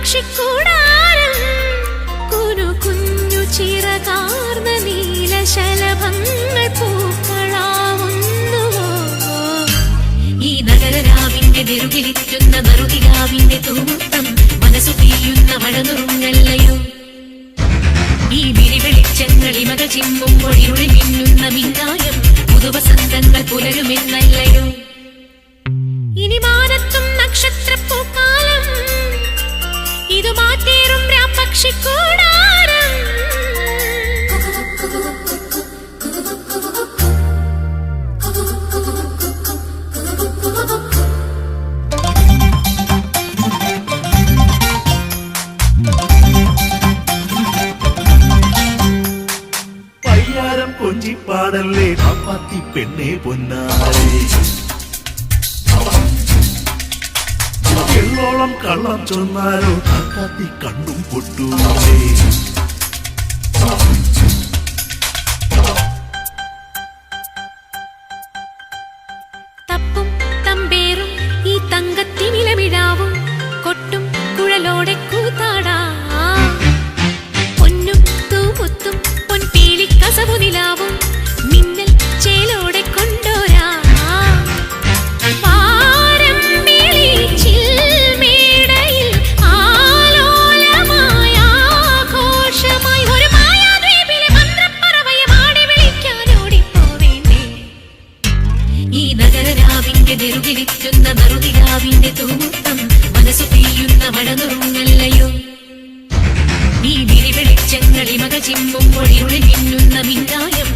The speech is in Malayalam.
പക്ഷിക്കൂടാരം കുനു കുഞ്ഞു ചിറകാർന്ന നീലശലഭങ്ങൾ പൂക്കളാവുന്നുവോ ഈ നഗരരാവിന്റെ നെറുകിലിറ്റുന്ന നറുകിലാവിന്റെ തൂമുത്തം മനസ്സു പെയ്യുന്ന മഴനുറുങ്ങല്ലയോ ഈ വിരിവെളിച്ചങ്ങളിമക ചിമ്മുമ്പോൾ ഇരുളിൽ മിന്നുന്ന മിന്നായം പുതുവസന്തങ്ങൾ പുലരുമെന്നല്ലയോ ഇനി മാനത്തും നക്ഷത്രപ്പൂക്കാലം ഇതു മാറ്റേറും പക്ഷിക്കൂടാരം പയ്യാരം കൊഞ്ചിപ്പാടല്ലേ പാപ്പാത്തി പെണ്ണെ പൊന്നാരേ എള്ളോളം കള്ളം ചൊന്നാലോ കാക്കാത്തി കണ്ണും പൊട്ടൂലേ തപ്പും തമ്പേറും ഈ തങ്കത്തിമിലമിഴാവും കൊട്ടും കുഴലോടെ കൂത്താടാ പൊന്നും തൂമുത്തും പൊൻപീലി കസവു നിലാവും മിന്നൽ ചേലോടെ കൊണ്ടോരാ ിലിറ്റുന്ന നറുതിരാവിന്റെ തൂമുത്തം മനസ്സു പെയ്യുന്ന മഴനുറുങ്ങല്ലയോ ഈ വിരിവെളിച്ചങ്ങളിമക ചിമ്മുമ്പോൾ ഇരുളിൽ മിന്നുന്ന മിന്നായം